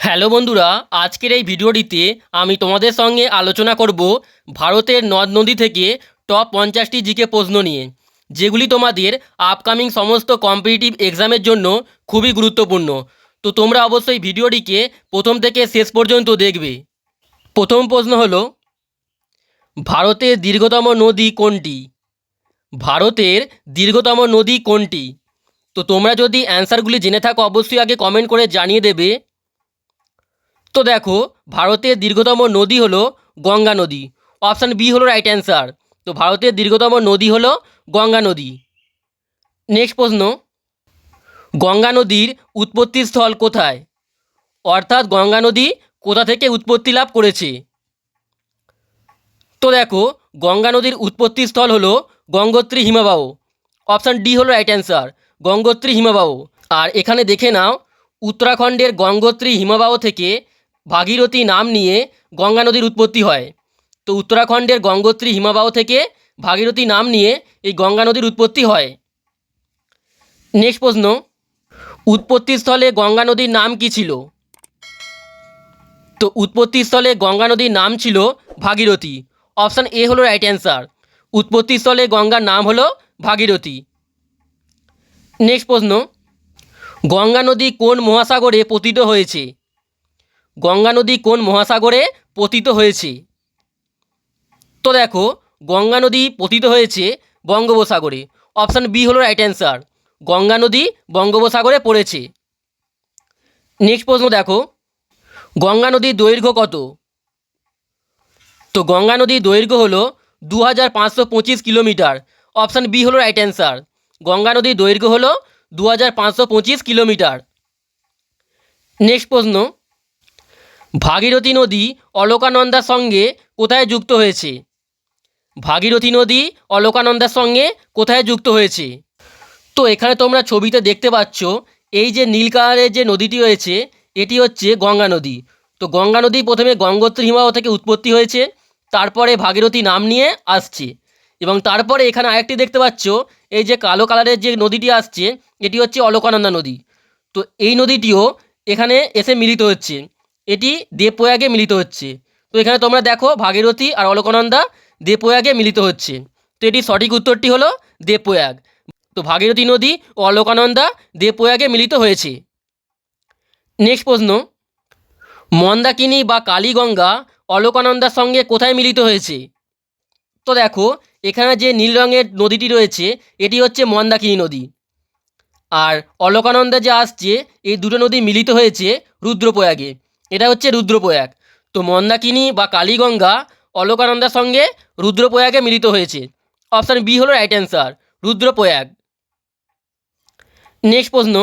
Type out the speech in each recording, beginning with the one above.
Hello বন্ধুরা, আজকের এই ভিডিওটিতে আমি তোমাদের সঙ্গে আলোচনা করব ভারতের নদ নদী থেকে টপ 50টি জিকে প্রশ্ন নিয়ে, যেগুলি তোমাদের আপকামিং সমস্ত কম্পিটিটিভ এক্সামের জন্য খুবই গুরুত্বপূর্ণ। তো তোমরা অবশ্যই ভিডিওটিকে প্রথম থেকে শেষ পর্যন্ত দেখবে। প্রথম প্রশ্ন হলো, ভারতের দীর্ঘতম নদী কোনটি? ভারতের দীর্ঘতম নদী কোনটি? তো তোমরা যদি অ্যান্সারগুলি জেনে থাকো অবশ্যই আগে কমেন্ট করে জানিয়ে দেবে। তো দেখো, ভারতের দীর্ঘতম নদী হলো গঙ্গা নদী। অপশান বি হলো রাইট অ্যান্সার। তো ভারতের দীর্ঘতম নদী হলো গঙ্গা নদী। নেক্সট প্রশ্ন, গঙ্গা নদীর উৎপত্তিস্থল কোথায়? অর্থাৎ গঙ্গা নদী কোথা থেকে উৎপত্তি লাভ করেছে? তো দেখো, গঙ্গা নদীর উৎপত্তিস্থল হলো গঙ্গোত্রী হিমবাহ। অপশান ডি হলো রাইট অ্যান্সার, গঙ্গোত্রী হিমবাহ। আর এখানে দেখে নাও, উত্তরাখণ্ডের গঙ্গোত্রী হিমবাহ থেকে ভাগীরথী নাম নিয়ে গঙ্গা নদীর উৎপত্তি হয়। তো উত্তরাখণ্ডের গঙ্গোত্রী হিমবাহ থেকে ভাগীরথী নাম নিয়ে এই গঙ্গা নদীর উৎপত্তি হয়। নেক্সট প্রশ্ন, উৎপত্তিস্থলে গঙ্গা নদীর নাম কী ছিল? তো উৎপত্তিস্থলে গঙ্গা নদীর নাম ছিল ভাগীরথী। অপশান এ হলো রাইট অ্যান্সার, উৎপত্তিস্থলে গঙ্গার নাম হলো ভাগীরথী। নেক্সট প্রশ্ন, গঙ্গা নদী কোন মহাসাগরে পতিত হয়েছে? গঙ্গা নদী কোন মহাসাগরে পতিত হয়েছে? তো দেখো, গঙ্গা নদী পতিত হয়েছে বঙ্গোপসাগরে। অপশান বি হলো রাইট অ্যান্সার, গঙ্গা নদী বঙ্গোপসাগরে পড়েছে। নেক্সট প্রশ্ন দেখো, গঙ্গা নদীর দৈর্ঘ্য কত? তো গঙ্গা নদীর দৈর্ঘ্য হলো 2525 কিলোমিটার। অপশান বি হলো রাইট অ্যান্সার, গঙ্গা নদীর দৈর্ঘ্য হলো 2525 কিলোমিটার। নেক্সট প্রশ্ন, ভাগীরথী নদী অলকানন্দার সঙ্গে কোথায় যুক্ত হয়েছে? ভাগীরথী নদী অলকানন্দার সঙ্গে কোথায় যুক্ত হয়েছে? তো এখানে তোমরা ছবিতে দেখতে পাচ্ছ, এই যে নীল কালারের যে নদীটি রয়েছে এটি হচ্ছে গঙ্গা নদী। তো গঙ্গা নদী প্রথমে গঙ্গোত্রী হিমবাহ থেকে উৎপত্তি হয়েছে, তারপরে ভাগীরথী নাম নিয়ে আসছে, এবং তারপরে এখানে আরেকটি দেখতে পাচ্ছ, এই যে কালো কালারের যে নদীটি আসছে এটি হচ্ছে অলকানন্দা নদী। তো এই নদীটিও এখানে এসে মিলিত হচ্ছে, এটি দেবপ্রয়াগে মিলিত হচ্ছে। তো এখানে তোমরা দেখো, ভাগীরথী আর অলকানন্দা দেবপ্রয়াগে মিলিত হচ্ছে। তো এটি সঠিক উত্তরটি হলো দেবপ্রয়াগ। তো ভাগীরথী নদী ও অলকানন্দা দেবপ্রয়াগে মিলিত হয়েছে। নেক্সট প্রশ্ন, মন্দাকিনী বা কালীগঙ্গা অলকানন্দার সঙ্গে কোথায় মিলিত হয়েছে? তো দেখো, এখানে যে নীল রঙের নদীটি রয়েছে এটি হচ্ছে মন্দাকিনী নদী, আর অলকানন্দা যে আসছে এই দুটো নদী মিলিত হয়েছে রুদ্রপ্রয়াগে, এটা হচ্ছে রুদ্রপ্রয়াগ। তো মন্দাকিনী বা কালীগঙ্গা অলকানন্দার সঙ্গে রুদ্রপ্রয়াগে মিলিত হয়েছে। অপশান বি হলো রাইট অ্যান্সার, রুদ্রপ্রয়াগ। নেক্সট প্রশ্ন,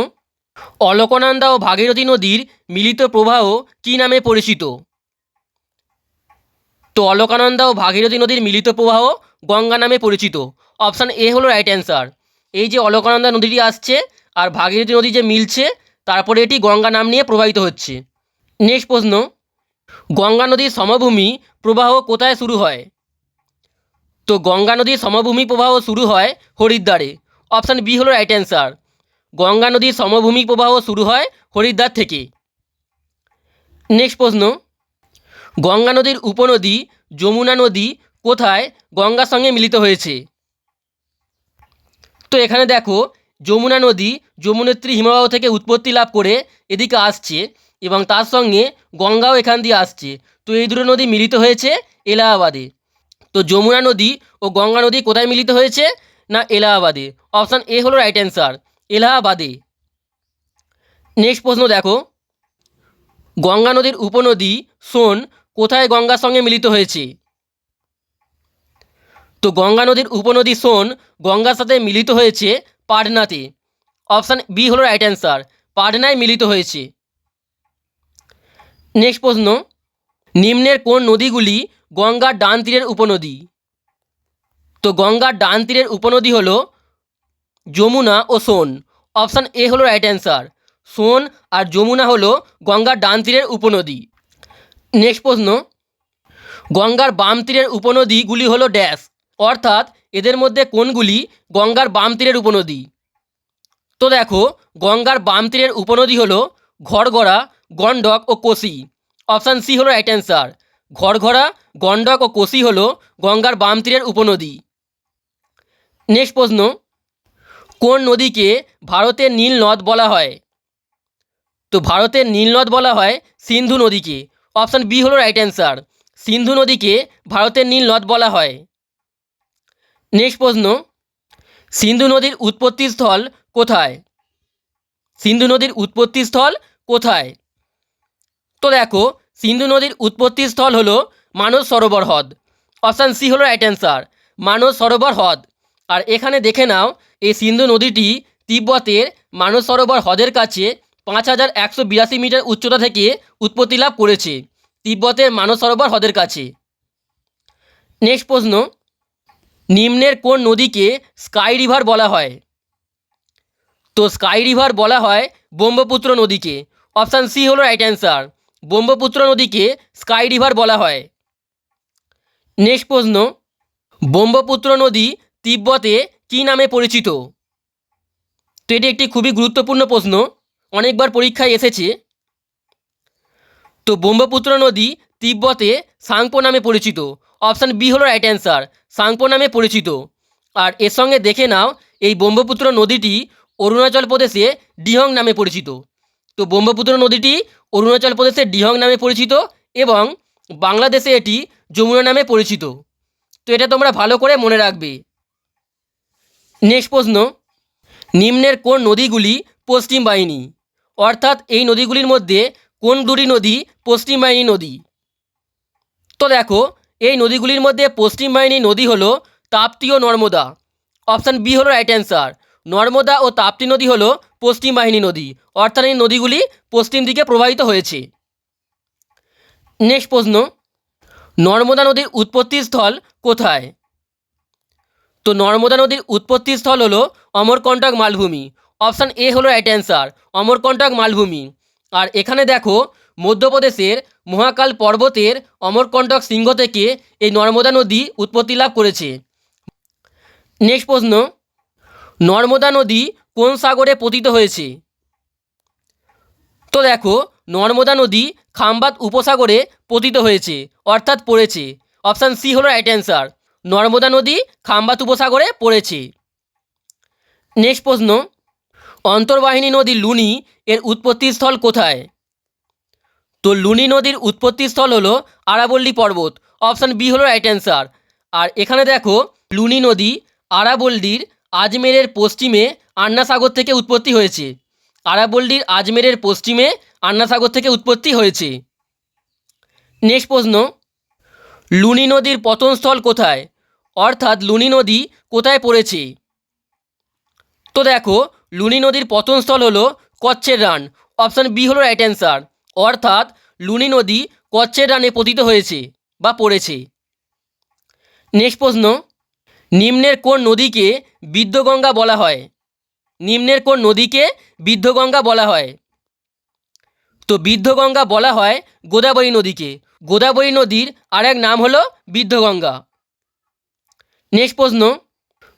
অলকানন্দা ও ভাগীরথী নদীর মিলিত প্রবাহ কী নামে পরিচিত? তো অলকানন্দা ও ভাগীরথী নদীর মিলিত প্রবাহ গঙ্গা নামে পরিচিত। অপশান এ হলো রাইট অ্যান্সার। এই যে অলকানন্দা নদীটি আসছে আর ভাগীরথী নদী যে মিলছে, তারপরে এটি গঙ্গা নাম নিয়ে প্রবাহিত হচ্ছে। নেক্সট প্রশ্ন, গঙ্গা নদীর সমভূমি প্রবাহ কোথায় শুরু হয়? তো গঙ্গা নদীর সমভূমি প্রবাহ শুরু হয় হরিদ্বারে। অপশান বি হলো রাইট অ্যান্সার, গঙ্গা নদীর সমভূমি প্রবাহ শুরু হয় হরিদ্বার থেকে। নেক্সট প্রশ্ন, গঙ্গা নদীর উপনদী যমুনা নদী কোথায় গঙ্গার সঙ্গে মিলিত হয়েছে? তো এখানে দেখো, যমুনা নদী যমুনেত্রী হিমবাহ থেকে উৎপত্তি লাভ করে এদিকে আসছে, এবং তার সঙ্গে গঙ্গাও এখান দিয়ে আসছে। তো এই দুটো নদী মিলিত হয়েছে এলাহাবাদে। তো যমুনা নদী ও গঙ্গা নদী কোথায় মিলিত হয়েছে? না এলাহাবাদে। অপশান এ হলো রাইট অ্যান্সার, এলাহাবাদে। নেক্সট প্রশ্ন দেখো, গঙ্গা নদীর উপনদী সোন কোথায় গঙ্গার সঙ্গে মিলিত হয়েছে? তো গঙ্গা নদীর উপনদী সোন গঙ্গার সাথে মিলিত হয়েছে পাটনাতে। অপশান বি হলো রাইট অ্যান্সার, পাটনায় মিলিত হয়েছে। নেক্সট প্রশ্ন, নিম্নের কোন নদীগুলি গঙ্গার ডান তীরের উপনদী? তো গঙ্গার ডান তীরের উপনদী হলো যমুনা ও সোন। অপশান এ হলো রাইট অ্যান্সার, সোন আর যমুনা হলো গঙ্গার ডান তীরের উপনদী। নেক্সট প্রশ্ন, গঙ্গার বাম তীরের উপনদীগুলি হলো ড্যাশ, অর্থাৎ এদের মধ্যে কোনগুলি গঙ্গার বাম তীরের উপনদী? তো দেখো, গঙ্গার বাম তীরের উপনদী হলো ঘড়গড়া, গণ্ডক ও কোসি। অপশান সি হলো রাইট অ্যান্সার। ঘরঘরা, গণ্ডক ও কোসি হলো গঙ্গার বাম তীরের উপনদী। নেক্সট প্রশ্ন, কোন নদীকে ভারতের নীল নদ বলা হয়? তো ভারতের নীল নদ বলা হয় সিন্ধু নদীকে। অপশান বি হলো রাইট অ্যান্সার। সিন্ধু নদীকে ভারতের নীল নদ বলা হয়। নেক্সট প্রশ্ন, সিন্ধু নদীর উৎপত্তিস্থল কোথায়? সিন্ধু নদীর উৎপত্তিস্থল কোথায়? তো দেখো, সিন্ধু নদীর উৎপত্তিস্থল হলো মানস সরোবর হ্রদ। অপশান সি হলো রাইট অ্যান্সার, মানস সরোবর হ্রদ। আর এখানে দেখে নাও, এই সিন্ধু নদীটি তিব্বতের মানস সরোবর হ্রদের কাছে 5182 মিটার উচ্চতা থেকে উৎপত্তি লাভ করেছে, তিব্বতের মানস সরোবর হ্রদের কাছে। নেক্সট প্রশ্ন, নিম্নের কোন নদীকে স্কাই রিভার বলা হয়? তো স্কাই রিভার বলা হয় ব্রহ্মপুত্র নদীকে। অপশান সি হলো রাইট অ্যান্সার, ব্রহ্মপুত্র নদীকে স্কাই রিভার বলা হয়। নেক্সট প্রশ্ন, ব্রহ্মপুত্র নদী তিব্বতে কী নামে পরিচিত? তো এটি একটি খুবই গুরুত্বপূর্ণ প্রশ্ন, অনেকবার পরীক্ষায় এসেছে। তো ব্রহ্মপুত্র নদী তিব্বতে সাংপো নামে পরিচিত। অপশান বি হলো রাইট অ্যান্সার, সাংপো নামে পরিচিত। আর এর সঙ্গে দেখে নাও, এই ব্রহ্মপুত্র নদীটি অরুণাচল প্রদেশে ডিহং নামে পরিচিত। তো ব্রহ্মপুত্র নদীটি অরুণাচল প্রদেশে ডিহং নামে পরিচিত এবং বাংলাদেশে এটি যমুনা নামে পরিচিত। তো এটা তোমরা ভালো করে মনে রাখবে। নেক্সট প্রশ্ন, নিম্নের কোন নদীগুলি পশ্চিম বাহিনী? অর্থাৎ এই নদীগুলির মধ্যে কোন দুটি নদী পশ্চিম বাহিনী নদী? তো দেখো, এই নদীগুলির মধ্যে পশ্চিম বাহিনী নদী হলো তাপ্তি ও নর্মদা। অপশান বি হলো রাইট অ্যান্সার, নর্মদা ও তাপ্তি নদী হলো পশ্চিম বাহিনী নদী, অর্থাৎ এই নদীগুলি পশ্চিম দিকে প্রবাহিত হয়েছে। নেক্সট প্রশ্ন, নর্মদা নদীর উৎপত্তিস্থল কোথায়? তো নর্মদা নদীর উৎপত্তিস্থল হলো অমরকন্টক মালভূমি। অপশান এ হলো রাইট অ্যান্সার, অমরকন্টক মালভূমি। আর এখানে দেখো, মধ্যপ্রদেশের মহাকাল পর্বতের অমরকন্টক শৃঙ্গ থেকে এই নর্মদা নদী উৎপত্তি লাভ করেছে। নেক্সট প্রশ্ন, নর্মদা নদী কোন সাগরে পতিত হয়েছে? তো দেখো, নর্মদা নদী খাম্বাত উপসাগরে পতিত হয়েছে, অর্থাৎ পড়েছে। অপশান সি হলো রাইট অ্যান্সার, নর্মদা নদী খাম্বাত উপসাগরে পড়েছে। নেক্সট প্রশ্ন, অন্তর্বাহিনী নদী লুনি এর উৎপত্তিস্থল কোথায়? তো লুনি নদীর উৎপত্তিস্থল হলো আরাবল্লী পর্বত। অপশান বি হলো রাইট অ্যান্সার। আর এখানে দেখো, লুনি নদী আরাবল্লীর আজমেরের পশ্চিমে আন্না সাগর থেকে উৎপত্তি হয়েছে। আরাবল্লীর আজমেরের পশ্চিমে আন্না সাগর থেকে উৎপত্তি হয়েছে। নেক্সট প্রশ্ন, লুনি নদীর পতনস্থল কোথায়? অর্থাৎ লুনি নদী কোথায় পড়েছে? তো দেখো, লুনি নদীর পতনস্থল হলো কচ্ছের রান। অপশান বি হলো রাইট অ্যান্সার, অর্থাৎ লুনি নদী কচ্ছের রানে পতিত হয়েছে বা পড়েছে। নেক্সট প্রশ্ন, নিম্নের কোন নদীকে বিদ্ধগঙ্গা বলা হয়? নিম্নের কোন নদীকে বিদ্ধগঙ্গা বলা হয়? তো বিদ্ধগঙ্গা বলা হয় গোদাবরী নদীকে। গোদাবরী নদীর আর এক নাম হলো বিদ্ধগঙ্গা। নেক্সট প্রশ্ন,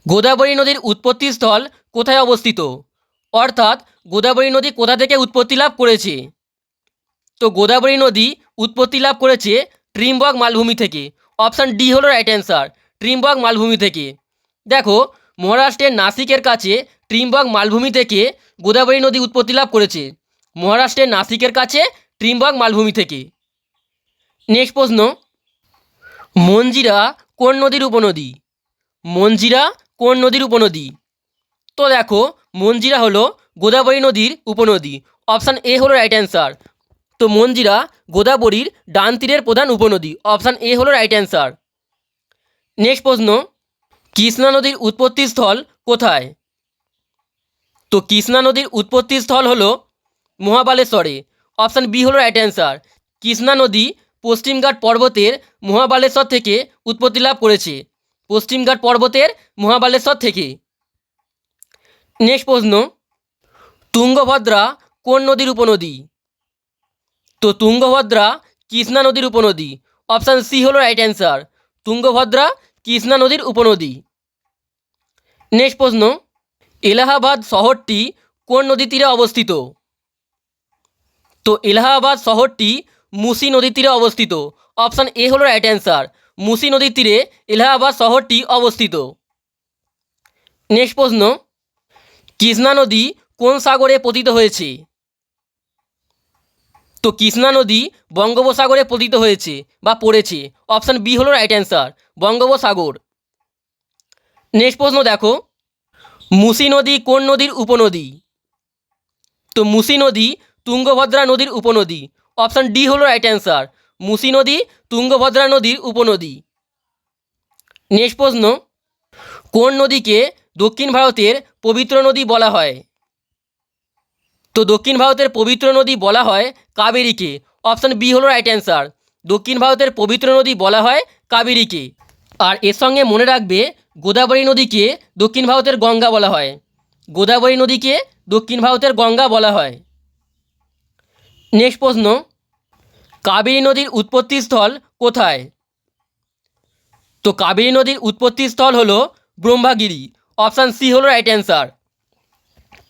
গোদাবরী নদীর উৎপত্তিস্থল কোথায় অবস্থিত? অর্থাৎ গোদাবরী নদী কোথা থেকে উৎপত্তি লাভ করেছে? তো গোদাবরী নদী উৎপত্তি লাভ করেছে ট্রিমবর্গ মালভূমি থেকে। অপশান ডি হলো রাইট অ্যান্সার, ট্রিমবর্গ মালভূমি থেকে। দেখো, মহারাষ্ট্রের নাসিকের কাছে ট্রিমবর্গ মালভূমি থেকে গোদাবরী নদী উৎপত্তি লাভ করেছে। মহারাষ্ট্রের নাসিকের কাছে ট্রিমবর্গ মালভূমি থেকে। নেক্সট প্রশ্ন, মঞ্জিরা কোন নদীর উপনদী? মঞ্জিরা কোন নদীর উপনদী? তো দেখো, মঞ্জিরা হলো গোদাবরী নদীর উপনদী। অপশান এ হলো রাইট অ্যান্সার। তো মঞ্জিরা গোদাবরীর ডান তীরের প্রধান উপনদী। অপশান এ হলো রাইট অ্যান্সার। নেক্সট প্রশ্ন, কৃষ্ণা নদীর উৎপত্তিস্থল কোথায়? তো কৃষ্ণা নদীর উৎপত্তিস্থল হলো মহাবালেশ্বরে। অপশান বি হলো রাইট অ্যান্সার। কৃষ্ণা নদী পশ্চিমঘাট পর্বতের মহাবালেশ্বর থেকে উৎপত্তি লাভ করেছে। পশ্চিমঘাট পর্বতের মহাবালেশ্বর থেকে। নেক্সট প্রশ্ন, তুঙ্গভদ্রা কোন নদীর উপনদী? তো তুঙ্গভদ্রা কৃষ্ণা নদীর উপনদী। অপশান সি হলো রাইট অ্যান্সার, তুঙ্গভদ্রা কৃষ্ণা নদীর উপনদী। নেক্সট প্রশ্ন, এলাহাবাদ শহরটি কোন নদী তীরে অবস্থিত? তো এলাহাবাদ শহরটি মুসি নদীর তীরে অবস্থিত। অপশান এ হলো রাইট অ্যান্সার। মুসি নদীর তীরে এলাহাবাদ শহরটি অবস্থিত। নেক্সট প্রশ্ন, কৃষ্ণা নদী কোন সাগরে পতিত হয়েছে? তো কৃষ্ণা নদী বঙ্গোপসাগরে পতিত হয়েছে বা পড়েছে। অপশান বি হলো রাইট অ্যান্সার, বঙ্গোপসাগর। নেক্সট প্রশ্ন দেখো, মুসি নদী কোন নদীর উপনদী? তো মুসি নদী তুঙ্গভদ্রা নদীর উপনদী। অপশান ডি হলো রাইট অ্যান্সার, মুসি নদী তুঙ্গভদ্রা নদীর উপনদী। নেক্সট প্রশ্ন, কোন নদীকে দক্ষিণ ভারতের পবিত্র নদী বলা হয়? তো দক্ষিণ ভারতের পবিত্র নদী বলা হয় কাবেরীকে। অপশান বি হলো রাইট অ্যান্সার, দক্ষিণ ভারতের পবিত্র নদী বলা হয় কাবেরীকে। আর এর সঙ্গে মনে রাখবে, গোদাবরী নদীকে দক্ষিণ ভারতের গঙ্গা বলা হয়। গোদাবরী নদীকে দক্ষিণ ভারতের গঙ্গা বলা হয়। নেক্সট প্রশ্ন, কাবেরী নদীর উৎপত্তিস্থল কোথায়? তো কাবেরী নদীর উৎপত্তিস্থল হলো ব্রহ্মাগিরি। অপশান সি হলো রাইট অ্যান্সার।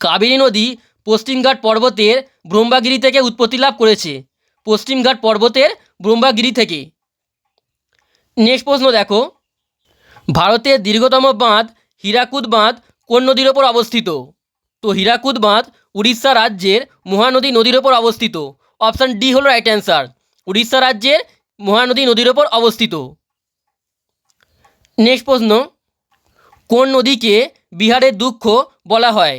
কাবেরী নদী পশ্চিমঘাট পর্বতের ব্রহ্মাগিরি থেকে উৎপত্তি লাভ করেছে। পশ্চিমঘাট পর্বতের ব্রহ্মাগিরি থেকে। নেক্সট প্রশ্ন দেখো, ভারতের দীর্ঘতম বাঁধ হীরাকুদ বাঁধ কোন নদীর ওপর অবস্থিত? তো হীরাকুদ বাঁধ উড়িষ্যা রাজ্যের মহানদী নদীর ওপর অবস্থিত। অপশান ডি হলো রাইট অ্যান্সার, উড়িষ্যা রাজ্যের মহানদী নদীর ওপর অবস্থিত। নেক্সট প্রশ্ন, কোন নদীকে বিহারের দুঃখ বলা হয়?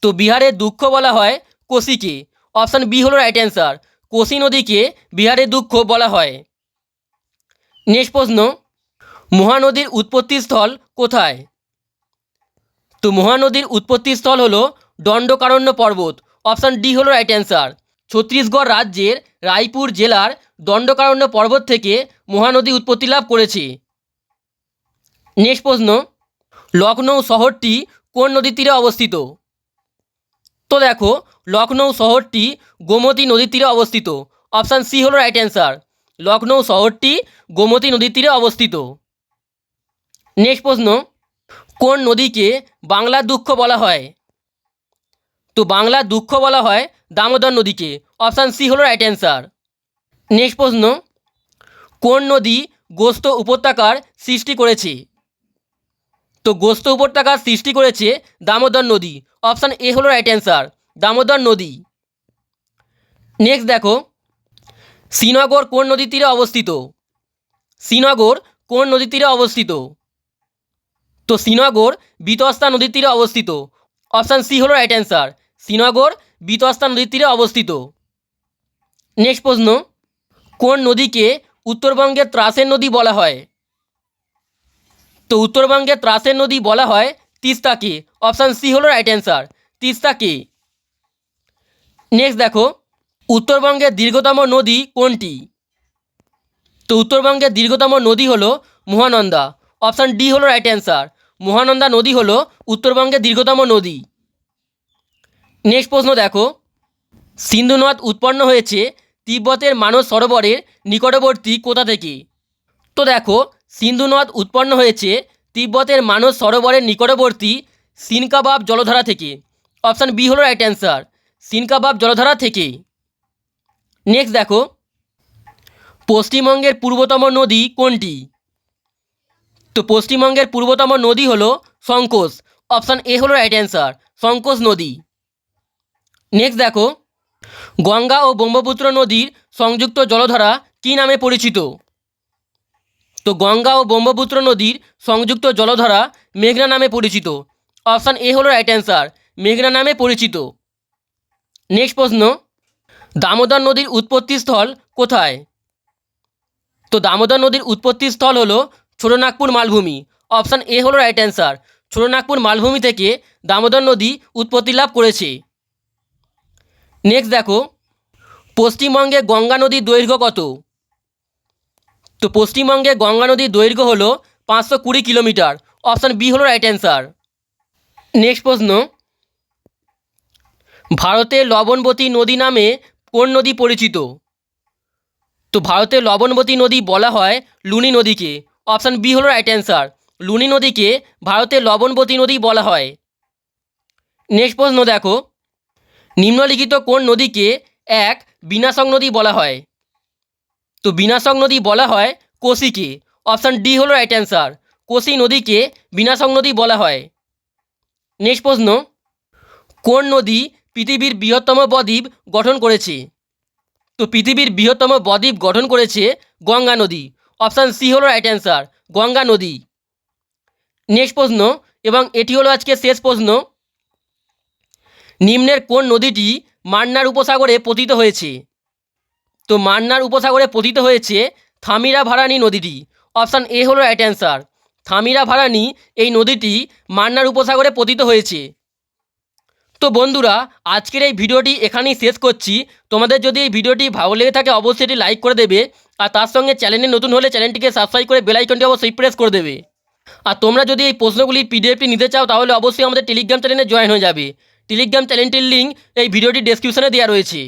তো বিহারের দুঃখ বলা হয় কোশিকে। অপশান বি হলো রাইট অ্যান্সার, কোশি নদীকে বিহারের দুঃখ বলা হয়। নেক্সট প্রশ্ন, মহানদীর উৎপত্তিস্থল কোথায়? তো মহানদীর উৎপত্তিস্থল হলো দণ্ডকারণ্য পর্বত। অপশান ডি হলো রাইট অ্যান্সার, ছত্তিশগড় রাজ্যের রায়পুর জেলার দণ্ডকারণ্য পর্বত থেকে মহানদী উৎপত্তি লাভ করেছে। নেক্সট প্রশ্ন, লখনৌ শহরটি কোন নদীর তীরে অবস্থিত? তো দেখো, লখনৌ শহরটি গোমতী নদীর তীরে অবস্থিত। অপশান সি হলো রাইট অ্যান্সার, লখনৌ শহরটি গোমতী নদীর তীরে অবস্থিত। নেক্সট প্রশ্ন, কোন নদীকে বাংলার দুঃখ বলা হয়? তো বাংলার দুঃখ বলা হয় দামোদর নদীকে। অপশান সি হলো রাইট অ্যান্সার। নেক্সট প্রশ্ন, কোন নদী গোস্ত উপত্যকার সৃষ্টি করেছে? তো গোস্ত উপত্যকার সৃষ্টি করেছে দামোদর নদী। অপশান এ হলো রাইট অ্যান্সার, দামোদর নদী। নেক্সট দেখো, শ্রীনগর কোন নদীর তীরে অবস্থিত? শ্রীনগর কোন নদীর তীরে অবস্থিত? তো শ্রীনগর বিতস্তা নদীর তীরে অবস্থিত। অপশান সি হলো রাইট অ্যান্সার, শ্রীনগর বিতস্তা নদীর তীরে অবস্থিত। নেক্সট প্রশ্ন, কোন নদীকে উত্তরবঙ্গের ত্রাসের নদী বলা হয়? তো উত্তরবঙ্গের ত্রাসের নদী বলা হয় তিস্তাকে। অপশান সি হলো রাইট অ্যান্সার, তিস্তাকে। নেক্সট দেখো, উত্তরবঙ্গের দীর্ঘতম নদী কোনটি? তো উত্তরবঙ্গের দীর্ঘতম নদী হলো মহানন্দা। অপশান ডি হলো রাইট অ্যান্সার, মহানন্দা নদী হলো উত্তরবঙ্গের দীর্ঘতম নদী। নেক্সট প্রশ্ন দেখো, সিন্ধু নদ উৎপন্ন হয়েছে তিব্বতের মানস সরোবরের নিকটবর্তী কোথা থেকে? তো দেখো, সিন্ধু নদ উৎপন্ন হয়েছে তিব্বতের মানস সরোবরের নিকটবর্তী সিনকাবাব জলধারা থেকে। অপশান বি হলো রাইট অ্যান্সার, সিনকাবাব জলধারা থেকে। নেক্সট দেখো, পশ্চিমবঙ্গের পূর্বতম নদী কোনটি? তো পশ্চিমবঙ্গের পূর্বতম নদী হলো সংকোচ। অপশান এ হলো রাইট অ্যান্সার, সংকোচ নদী। নেক্সট দেখো, গঙ্গা ও ব্রহ্মপুত্র নদীর সংযুক্ত জলধারা কী নামে পরিচিত? তো গঙ্গা ও ব্রহ্মপুত্র নদীর সংযুক্ত জলধারা মেঘনা নামে পরিচিত। অপশান এ হলো রাইট অ্যান্সার, মেঘনা নামে পরিচিত। নেক্সট প্রশ্ন, দামোদর নদীর উৎপত্তিস্থল কোথায়? তো দামোদর নদীর উৎপত্তিস্থল হলো ছোটনাগপুর মালভূমি। অপশান এ হলো রাইট অ্যান্সার, ছোটনাগপুর মালভূমি থেকে দামোদর নদী উৎপত্তি লাভ করেছে। নেক্সট দেখো, পশ্চিমবঙ্গে গঙ্গা নদীর দৈর্ঘ্য কত? তো পশ্চিমবঙ্গে গঙ্গা নদীর দৈর্ঘ্য হলো 520 কিলোমিটার। অপশান বি হলো রাইট অ্যান্সার। নেক্সট প্রশ্ন, ভারতের লবণবতী নদী নামে কোন নদী পরিচিত? তো ভারতের লবণবতী নদী বলা হয় লুনি নদীকে। অপশান বি হলো রাইট অ্যান্সার, লুনি নদীকে ভারতের লবণবতী নদী বলা হয়। নেক্সট প্রশ্ন দেখো, নিম্নলিখিত কোন নদীকে এক বিনাশক নদী বলা হয়? তো বিনাশক নদী বলা হয় কোসিকে। অপশান ডি হলো রাইট অ্যান্সার। কোসি নদীকে বিনাশক নদী বলা হয়। নেক্সট প্রশ্ন, কোন নদী পৃথিবীর বৃহত্তম বদ্বীপ গঠন করেছে? তো পৃথিবীর বৃহত্তম বদ্বীপ গঠন করেছে গঙ্গা নদী। অপশান সি হলো রাইট অ্যান্সার, গঙ্গা নদী। নেক্সট প্রশ্ন, এবং এটি হলো আজকে শেষ প্রশ্ন, নিম্নের কোন নদীটি মান্নার উপসাগরে পতিত হয়েছে? তো মান্নার উপসাগরে পতিত হয়েছে থামিরাভারানি নদীটি। অপশান এ হলো রাইট অ্যান্সার, থামিরাভারানি এই নদীটি মান্নার উপসাগরে পতিত হয়েছে। তো বন্ধুরা, আজকের এই ভিডিওটি এখানেই শেষ করছি। তোমাদের যদি এই ভিডিওটি ভালো লেগে থাকে অবশ্যই এটি লাইক করে দেবে, আর তার সঙ্গে চ্যানেলে নতুন হলে চ্যানেলটিকে সাবস্ক্রাইব করে বেল আইকনটি অবশ্যই প্রেস করে দেবে। আর তোমরা যদি এই প্রশ্নগুলির পিডিএফটি নিতে চাও তাহলে অবশ্যই আমাদের টেলিগ্রাম চ্যানেলে জয়েন হয়ে যাবে। টেলিগ্রাম চ্যানেলটির লিঙ্ক এই ভিডিওটির ডেসক্রিপশনে দেওয়া রয়েছে।